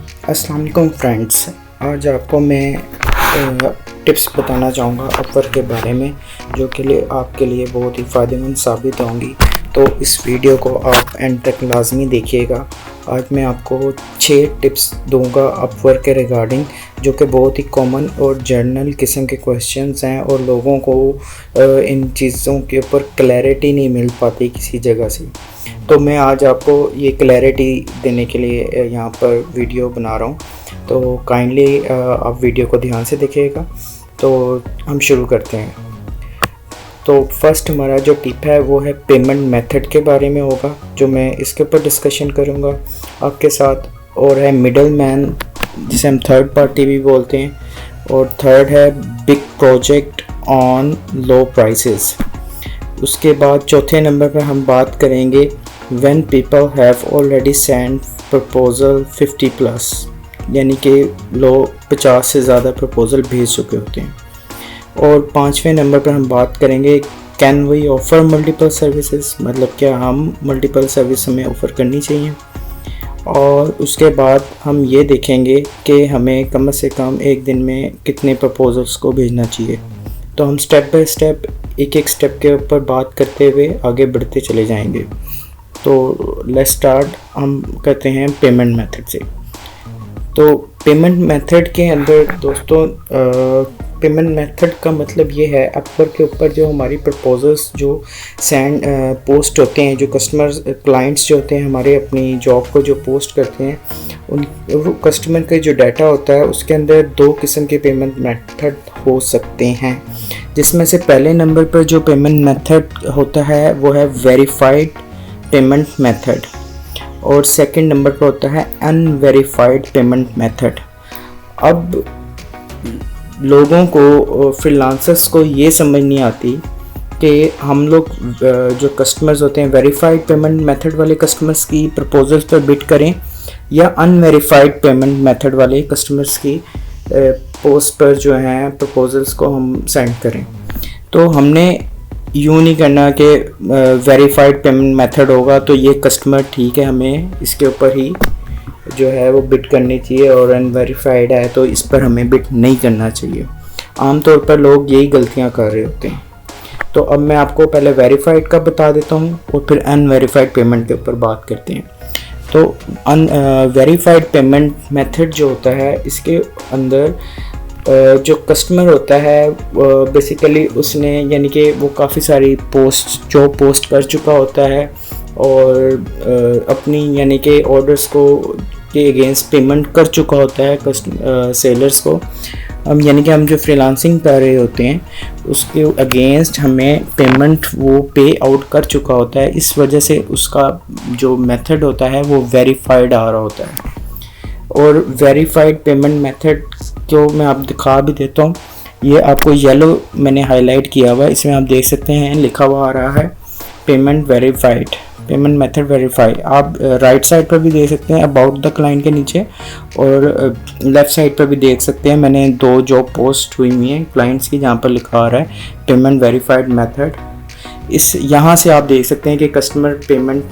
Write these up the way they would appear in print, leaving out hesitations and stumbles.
अस्सलाम वालेकुम फ्रेंड्स। आज आपको मैं टिप्स बताना चाहूँगा अपवर्क के बारे में, जो के लिए आपके लिए बहुत ही फ़ायदेमंद साबित होंगी। तो इस वीडियो को आप एंड तक लाजमी देखिएगा। आज मैं आपको 6 टिप्स दूंगा अपवर्क के रिगार्डिंग, जो कि बहुत ही कॉमन और जनरल किस्म के क्वेश्चंस हैं और लोगों को इन चीज़ों के ऊपर क्लैरिटी नहीं मिल पाती किसी जगह से। तो मैं आज आपको ये क्लैरिटी देने के लिए यहाँ पर वीडियो बना रहा हूँ। तो काइंडली आप वीडियो को ध्यान से देखिएगा। तो हम शुरू करते हैं। तो फर्स्ट हमारा जो टिप है वो है पेमेंट मेथड के बारे में होगा, जो मैं इसके ऊपर डिस्कशन करूँगा आपके साथ। और है मिडल मैन, जिसे हम थर्ड पार्टी भी बोलते हैं। और थर्ड है big project on low prices. उसके बाद चौथे नंबर पर हम बात करेंगे when people have already sent proposal 50+, यानी कि लोग 50 से ज़्यादा प्रपोज़ल भेज चुके होते हैं। और पाँचवें नंबर पर हम बात करेंगे can we offer multiple services, मतलब क्या हम मल्टीपल सर्विस हमें ऑफ़र करनी चाहिए। और उसके बाद हम ये देखेंगे कि हमें कम से कम एक दिन में कितने प्रपोज़ल्स को भेजना चाहिए। तो हम स्टेप बाय स्टेप एक स्टेप के ऊपर बात करते हुए आगे बढ़ते चले जाएंगे। तो लेट्स स्टार्ट। हम करते हैं पेमेंट मेथड से। तो पेमेंट मेथड के अंदर दोस्तों पेमेंट मेथड का मतलब ये है अपवर्क के ऊपर जो हमारी प्रपोजल्स जो सेंड पोस्ट होते हैं, जो कस्टमर्स क्लाइंट्स जो होते हैं हमारे अपनी जॉब को जो पोस्ट करते हैं, उन कस्टमर का जो डाटा होता है उसके अंदर 2 किस्म के पेमेंट मेथड हो सकते हैं। जिसमें से पहले नंबर पर जो पेमेंट मेथड होता है वो है वेरीफाइड पेमेंट मेथड, और सेकंड नंबर पर होता है अनवेरीफाइड पेमेंट मेथड। अब लोगों को, फ्रीलांसर्स को ये समझ नहीं आती कि हम लोग जो कस्टमर्स होते हैं वेरीफाइड पेमेंट मेथड वाले कस्टमर्स की प्रपोजल्स पर बिड करें या अनवेरीफाइड पेमेंट मेथड वाले कस्टमर्स की पोस्ट पर जो हैं प्रपोजल्स को हम सेंड करें। तो हमने यूँ नहीं करना कि वेरीफाइड पेमेंट मेथड होगा तो ये कस्टमर ठीक है, हमें इसके ऊपर ही जो है वो बिड करनी चाहिए, और अनवेरीफाइड है तो इस पर हमें बिड नहीं करना चाहिए। आमतौर पर लोग यही गलतियां कर रहे होते हैं। तो अब मैं आपको पहले वेरीफाइड का बता देता हूँ और फिर अनवेरीफाइड पेमेंट के ऊपर बात करते हैं। तो वेरीफाइड पेमेंट मेथड जो होता है, इसके अंदर जो कस्टमर होता है बेसिकली उसने, यानी कि वो काफ़ी सारी पोस्ट कर चुका होता है और अपनी यानी कि ऑर्डर्स को के अगेंस्ट पेमेंट कर चुका होता है सेलर्स को। हम यानी कि हम जो फ्रीलांसिंग कर रहे होते हैं उसके अगेंस्ट हमें पेमेंट वो पे आउट कर चुका होता है। इस वजह से उसका जो मेथड होता है वो वेरीफाइड आ रहा होता है। और वेरीफाइड पेमेंट मेथड जो मैं आप दिखा भी देता हूँ, ये आपको येलो मैंने हाईलाइट किया हुआ है, इसमें आप देख सकते हैं लिखा हुआ आ रहा है payment verified, payment method verified. आप राइट साइड पर भी देख सकते हैं अबाउट द क्लाइंट के नीचे, और लेफ़्ट साइड पर भी देख सकते हैं मैंने 2 जॉब पोस्ट हुई हुई हैं क्लाइंट्स की, जहाँ पर लिखा आ रहा है पेमेंट वेरीफाइड मेथड। इस यहाँ से आप देख सकते हैं कि कस्टमर पेमेंट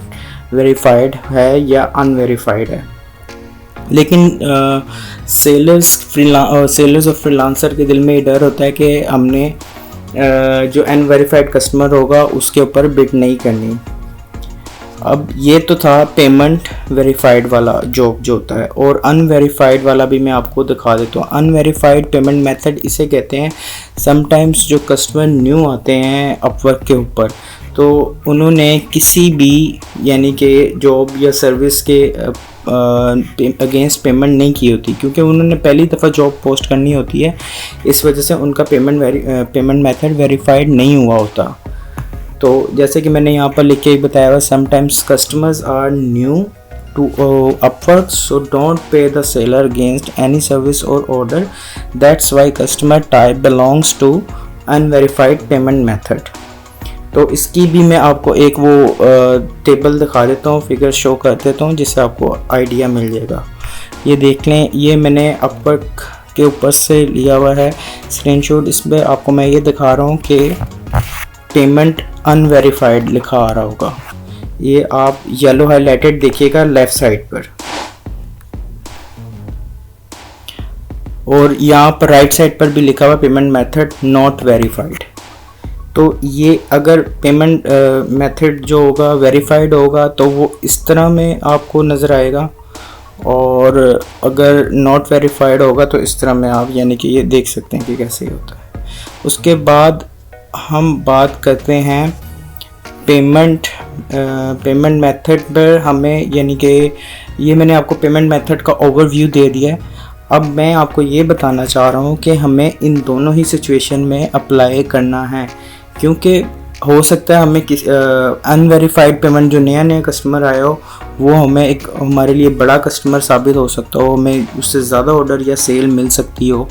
वेरीफाइड है या अनवेरीफाइड है। लेकिन सेलर्स और फ्रीलांसर के दिल में ये डर होता है कि हमने जो अनवेरीफाइड कस्टमर होगा उसके ऊपर बिड नहीं करनी। अब ये तो था पेमेंट वेरीफाइड वाला जॉब जो होता है, और अनवेरीफाइड वाला भी मैं आपको दिखा देता हूँ। अनवेरीफाइड पेमेंट मेथड इसे कहते हैं। समटाइम्स जो कस्टमर न्यू आते हैं अपवर्क के ऊपर, तो उन्होंने किसी भी यानी कि जॉब या सर्विस के अगेंस्ट पेमेंट नहीं की होती, क्योंकि उन्होंने पहली दफ़ा जॉब पोस्ट करनी होती है। इस वजह से उनका पेमेंट मेथड वेरीफाइड नहीं हुआ होता। तो जैसे कि मैंने यहाँ पर लिख के बताया हुआ, sometimes customers are new to Upwork so don't pay the seller against any service और order, that's why customer type belongs to unverified payment method. तो इसकी भी मैं आपको एक वो टेबल दिखा देता हूँ, फिगर शो कर देता हूँ, जिससे आपको आइडिया मिल जाएगा। ये देख लें, ये मैंने अपवर्क के ऊपर से लिया हुआ है स्क्रीनशॉट। इसमें आपको मैं ये दिखा रहा हूँ कि पेमेंट अनवेरीफाइड लिखा आ रहा होगा। ये आप येलो हाईलाइटेड देखिएगा लेफ़्ट साइड पर। और यहाँ पर राइट साइड पर भी लिखा हुआ पेमेंट मेथड नॉट वेरीफाइड। तो ये अगर पेमेंट मेथड जो होगा वेरीफाइड होगा तो वो इस तरह में आपको नज़र आएगा, और अगर नॉट वेरीफाइड होगा तो इस तरह में आप यानी कि ये देख सकते हैं कि कैसे होता है। उसके बाद हम बात करते हैं पेमेंट मेथड पर। हमें यानी कि ये मैंने आपको पेमेंट मेथड का ओवरव्यू दे दिया है। अब मैं आपको ये बताना चाह रहा हूँ कि हमें इन दोनों ही सिचुएशन में अप्लाई करना है, क्योंकि हो सकता है हमें अनवेरीफाइड पेमेंट जो नया कस्टमर आया हो वो हमें एक हमारे लिए बड़ा कस्टमर साबित हो सकता हो, हमें उससे ज़्यादा ऑर्डर या सेल मिल सकती हो,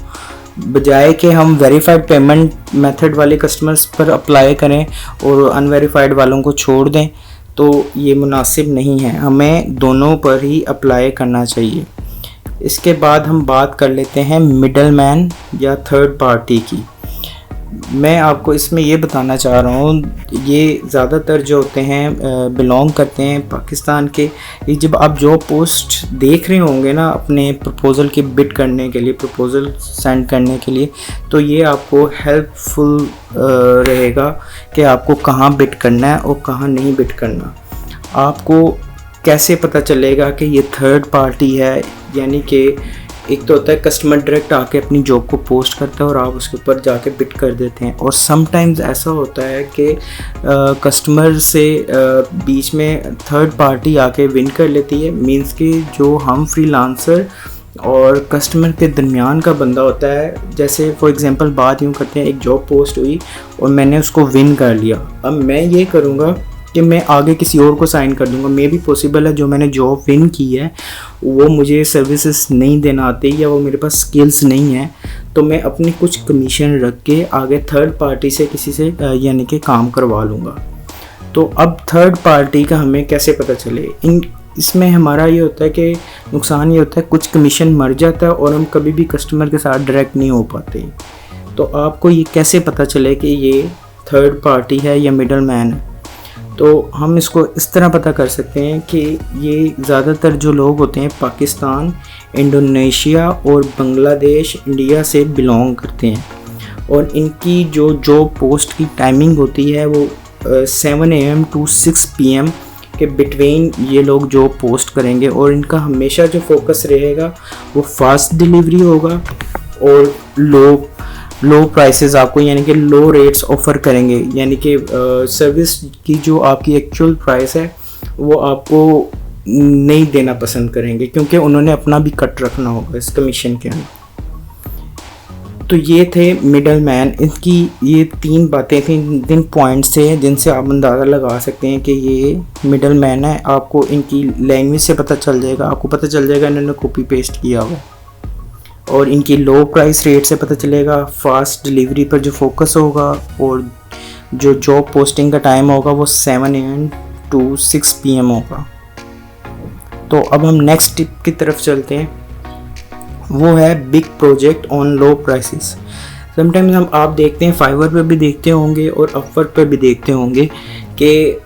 बजाय कि हम वेरीफाइड पेमेंट मेथड वाले कस्टमर्स पर अप्लाई करें और अनवेरीफाइड वालों को छोड़ दें, तो ये मुनासिब नहीं है। हमें दोनों पर ही अप्लाई करना चाहिए। इसके बाद हम बात कर लेते हैं मिडल मैन या थर्ड पार्टी की। मैं आपको इसमें ये बताना चाह रहा हूँ, ये ज़्यादातर जो होते हैं बिलोंग करते हैं पाकिस्तान के। ये जब आप जॉब पोस्ट देख रहे होंगे ना अपने प्रपोज़ल की बिड करने के लिए, प्रपोज़ल सेंड करने के लिए, तो ये आपको हेल्पफुल रहेगा कि आपको कहाँ बिड करना है और कहाँ नहीं बिड करना। आपको कैसे पता चलेगा कि ये थर्ड पार्टी है, यानी कि एक तो होता है कस्टमर डायरेक्ट आके अपनी जॉब को पोस्ट करता है और आप उसके ऊपर जाके बिड कर देते हैं, और समटाइम्स ऐसा होता है कि कस्टमर से बीच में थर्ड पार्टी आके विन कर लेती है। मींस कि जो हम फ्रीलांसर और कस्टमर के दरमियान का बंदा होता है, जैसे फॉर एग्जांपल बात यूँ करते हैं, एक जॉब पोस्ट हुई और मैंने उसको विन कर लिया। अब मैं ये करूँगा कि मैं आगे किसी और को साइन कर दूंगा। मे भी पॉसिबल है जो मैंने जॉब विन की है वो मुझे सर्विसेज नहीं देना आते या वो मेरे पास स्किल्स नहीं है, तो मैं अपनी कुछ कमीशन रख के आगे थर्ड पार्टी से किसी से यानी कि काम करवा लूँगा। तो अब थर्ड पार्टी का हमें कैसे पता चले? इसमें हमारा ये होता है कि नुकसान ये होता है कुछ कमीशन मर जाता है और हम कभी भी कस्टमर के साथ डायरेक्ट नहीं हो पाते। तो आपको ये कैसे पता चले कि ये थर्ड पार्टी है या मिडल मैन है? तो हम इसको इस तरह पता कर सकते हैं कि ये ज़्यादातर जो लोग होते हैं पाकिस्तान, इंडोनेशिया और बांग्लादेश, इंडिया से बिलोंग करते हैं, और इनकी जो जॉब पोस्ट की टाइमिंग होती है वो 7 AM to 6 PM के बिटवीन ये लोग जॉब पोस्ट करेंगे, और इनका हमेशा जो फोकस रहेगा वो फास्ट डिलीवरी होगा और लो प्राइसेस आपको यानी कि लो रेट्स ऑफ़र करेंगे, यानी कि सर्विस की जो आपकी एक्चुअल प्राइस है वो आपको नहीं देना पसंद करेंगे, क्योंकि उन्होंने अपना भी कट रखना होगा इस कमीशन के अंदर। तो ये थे मिडल मैन। इनकी ये 3 बातें थी, 3 पॉइंट्स थे जिनसे आप अंदाज़ा लगा सकते हैं कि ये मिडल मैन है। आपको इनकी लैंग्वेज से पता चल जाएगा, आपको पता चल जाएगा इन्होंने कॉपी पेस्ट किया हुआ, और इनकी लो प्राइस रेट से पता चलेगा, फास्ट डिलीवरी पर जो फोकस होगा, और जो जॉब पोस्टिंग का टाइम होगा वो 7 AM to 6 PM होगा। तो अब हम नेक्स्ट टिप की तरफ चलते हैं, वो है big project on low prices. Sometimes आप देखते हैं फाइवर पे भी देखते होंगे और अपवर्क पे भी देखते होंगे कि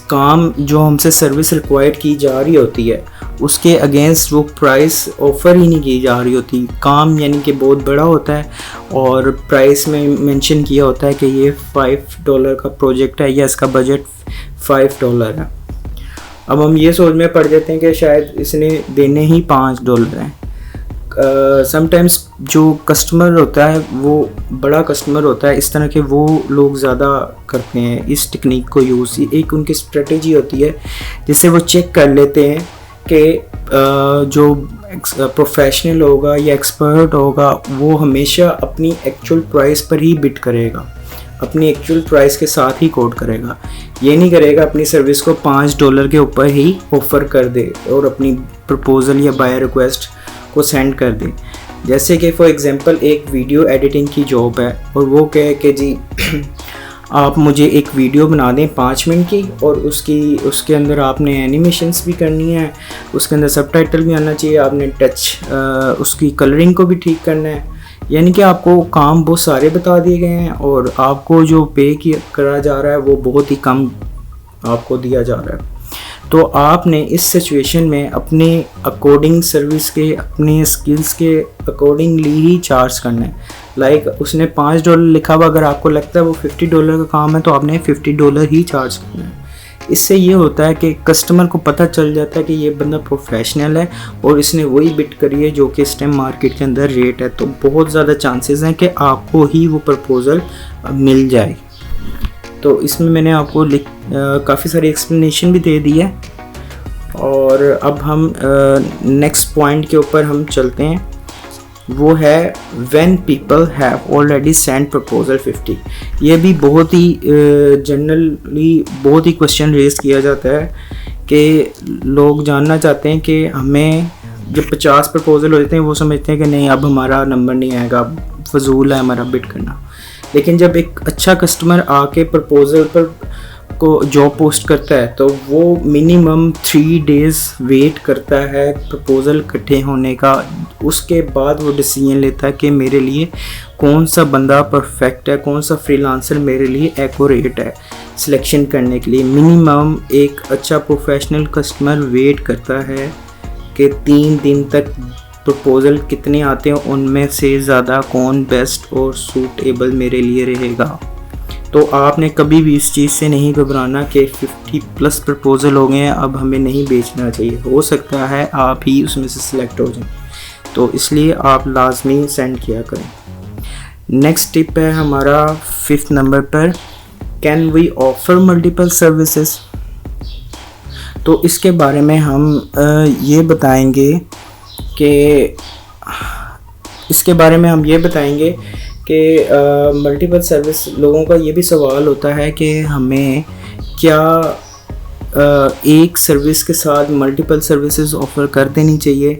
काम जो हमसे सर्विस रिक्वायर्ड की जा रही होती है उसके अगेंस्ट वो प्राइस ऑफ़र ही नहीं की जा रही होती। काम यानी कि बहुत बड़ा होता है और प्राइस में मेंशन किया होता है कि ये $5 का प्रोजेक्ट है या इसका बजट $5 है। अब हम ये सोच में पड़ जाते हैं कि शायद इसने देने ही $5 हैं। समटाइम्स जो कस्टमर होता है वो बड़ा कस्टमर होता है, इस तरह के वो लोग ज़्यादा करते हैं इस टेक्निक को यूज़। एक उनकी स्ट्रेटेजी होती है जिससे वो चेक कर लेते हैं कि जो प्रोफेशनल होगा या एक्सपर्ट होगा वो हमेशा अपनी एक्चुअल प्राइस पर ही बिड करेगा, अपनी एक्चुअल प्राइस के साथ ही कोट करेगा। ये नहीं करेगा अपनी सर्विस को $5 के ऊपर ही ऑफ़र कर दे और अपनी प्रपोज़ल या बायर रिक्वेस्ट को सेंड कर दे। जैसे कि फॉर एग्जांपल एक वीडियो एडिटिंग की जॉब है और वो कहे कि जी आप मुझे एक वीडियो बना दें 5 मिनट की, और उसके अंदर आपने एनिमेशंस भी करनी है, उसके अंदर सबटाइटल भी आना चाहिए, आपने टच उसकी कलरिंग को भी ठीक करना है। यानी कि आपको काम बहुत सारे बता दिए गए हैं और आपको जो पे करा जा रहा है वो बहुत ही कम आपको दिया जा रहा है। तो आपने इस सिचुएशन में अपने अकॉर्डिंग सर्विस के, अपने स्किल्स के अकॉर्डिंगली ही चार्ज करना है। लाइक उसने $5 लिखा हुआ, अगर आपको लगता है वो $50 का काम है तो आपने $50 ही चार्ज करना है। इससे ये होता है कि कस्टमर को पता चल जाता है कि ये बंदा प्रोफेशनल है और इसने वही बिट करी है जो कि इस टाइम मार्केट के अंदर रेट है। तो बहुत ज़्यादा चांसेस हैं कि आपको ही वो प्रपोज़ल मिल जाए। तो इसमें मैंने आपको काफ़ी सारी एक्सप्लेनेशन भी दे दी है। और अब हम नेक्स्ट पॉइंट के ऊपर हम चलते हैं, वो है when people have already send proposal 50। ये भी बहुत ही जनरली बहुत ही क्वेश्चन रेज किया जाता है कि लोग जानना चाहते हैं कि हमें जब 50 प्रपोजल होते हैं वो समझते हैं कि नहीं अब हमारा नंबर नहीं आएगा, फजूल है हमारा बिड करना। लेकिन जब एक अच्छा कस्टमर आके प्रपोजल पर को जॉब पोस्ट करता है तो वो मिनिमम 3 डेज़ वेट करता है प्रपोज़ल इकट्ठे होने का। उसके बाद वो डिसीजन लेता है कि मेरे लिए कौन सा बंदा परफेक्ट है, कौन सा फ्रीलांसर मेरे लिए एक्यूरेट है सिलेक्शन करने के लिए। मिनिमम एक अच्छा प्रोफेशनल कस्टमर वेट करता है कि 3 दिन तक प्रपोज़ल कितने आते हैं उनमें से ज़्यादा कौन बेस्ट और सूटेबल मेरे लिए रहेगा। तो आपने कभी भी इस चीज़ से नहीं घबराना कि 50+ प्रपोज़ल हो गए हैं अब हमें नहीं बेचना चाहिए। हो सकता है आप ही उसमें से सिलेक्ट हो जाएं, तो इसलिए आप लाजमी सेंड किया करें। नेक्स्ट टिप है हमारा 5th नंबर पर, can we offer multiple services. तो इसके बारे में हम ये बताएंगे कि मल्टीपल सर्विस, लोगों का ये भी सवाल होता है कि हमें क्या एक सर्विस के साथ मल्टीपल सर्विसेज ऑफ़र कर देनी चाहिए।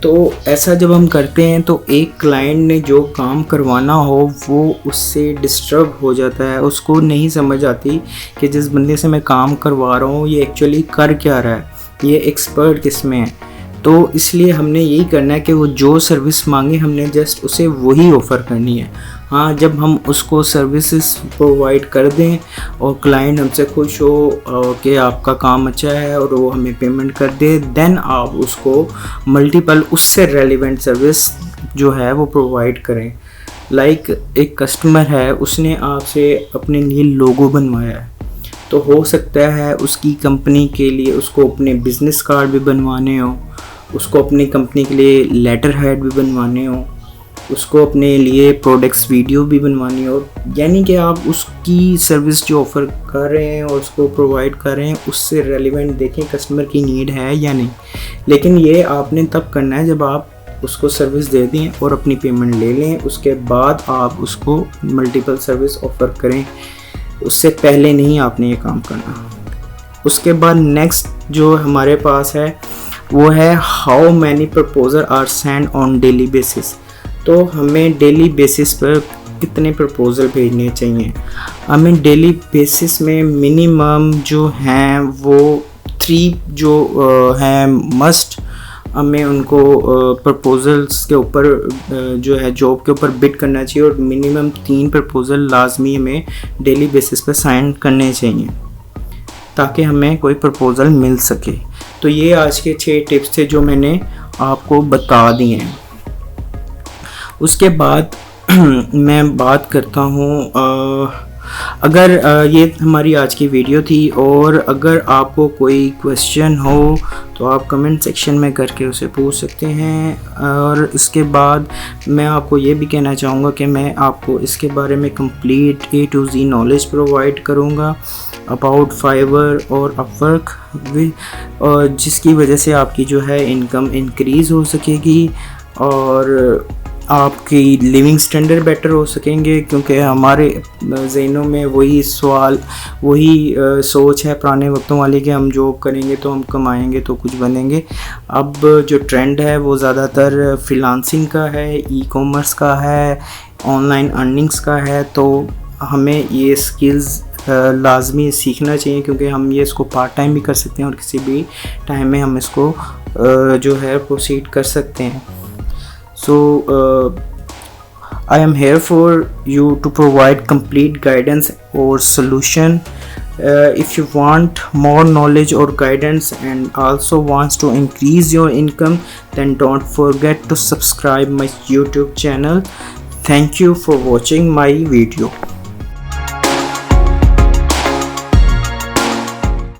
तो ऐसा जब हम करते हैं तो एक क्लाइंट ने जो काम करवाना हो वो उससे डिस्टर्ब हो जाता है, उसको नहीं समझ आती कि जिस बंदे से मैं काम करवा रहा हूँ ये एक्चुअली कर क्या रहा है, ये एक्सपर्ट किस में है। तो इसलिए हमने यही करना है कि वो जो सर्विस मांगे हमने जस्ट उसे वही ऑफ़र करनी है। हाँ, जब हम उसको सर्विसेज प्रोवाइड कर दें और क्लाइंट हमसे खुश हो कि आपका काम अच्छा है और वो हमें पेमेंट कर दे, देन आप उसको मल्टीपल उससे रेलिवेंट सर्विस जो है वो प्रोवाइड करें। लाइक एक कस्टमर है, उसने आपसे अपने लिए लोगो बनवाया है, तो हो सकता है उसकी कंपनी के लिए उसको अपने बिज़नेस कार्ड भी बनवाने हो, उसको अपनी कंपनी के लिए लेटर हेड भी बनवाने हो, उसको अपने लिए प्रोडक्ट्स वीडियो भी बनवानी हो। यानी कि आप उसकी सर्विस जो ऑफ़र कर रहे हैं और उसको प्रोवाइड कर रहे हैं उससे रेलिवेंट देखें कस्टमर की नीड है या नहीं। लेकिन ये आपने तब करना है जब आप उसको सर्विस दे दें और अपनी पेमेंट ले लें, उसके बाद आप उसको मल्टीपल सर्विस ऑफ़र करें, उससे पहले नहीं आपने ये काम करना। उसके बाद नेक्स्ट जो हमारे पास है वो है how many proposal are send on daily basis. तो हमें डेली बेसिस पर कितने प्रपोज़ल भेजने चाहिए। हमें डेली बेसिस में मिनिमम जो हैं वो 3 जो हैं मस्ट, हमें उनको प्रपोज़ल्स के ऊपर जो है जॉब के ऊपर बिड करना चाहिए और मिनिमम 3 प्रपोज़ल लाजमी हमें डेली बेसिस पर साइन करने चाहिए ताकि हमें कोई प्रपोज़ल मिल सके। तो ये आज के 6 टिप्स थे जो मैंने आपको बता दिए हैं। उसके बाद मैं बात करता हूँ, अगर ये हमारी आज की वीडियो थी और अगर आपको कोई क्वेश्चन हो तो आप कमेंट सेक्शन में करके उसे पूछ सकते हैं। और इसके बाद मैं आपको ये भी कहना चाहूँगा कि मैं आपको इसके बारे में complete A to Z knowledge provide करूँगा अबाउट फाइवर और अपवर्क, और जिसकी वजह से आपकी जो है इनकम इंक्रीज़ हो सकेगी और आपकी लिविंग स्टैंडर्ड बेटर हो सकेंगे। क्योंकि हमारे ज़हनों में वही सवाल, वही सोच है पुराने वक्तों वाली कि हम जॉब करेंगे तो हम कमाएंगे तो कुछ बनेंगे। अब जो ट्रेंड है वो ज़्यादातर फ्रीलांसिंग का है, ई-कॉमर्स का है, ऑनलाइन अर्निंग्स का है। तो हमें ये स्किल्स लाजमी सीखना चाहिए क्योंकि हम ये इसको पार्ट टाइम भी कर सकते हैं और किसी भी टाइम में हम इसको जो है प्रोसीड कर सकते हैं। So I am here for you to provide complete guidance or solution if you want more knowledge or guidance and also wants to increase your income, then don't forget to subscribe my YouTube channel. Thank you for watching my video.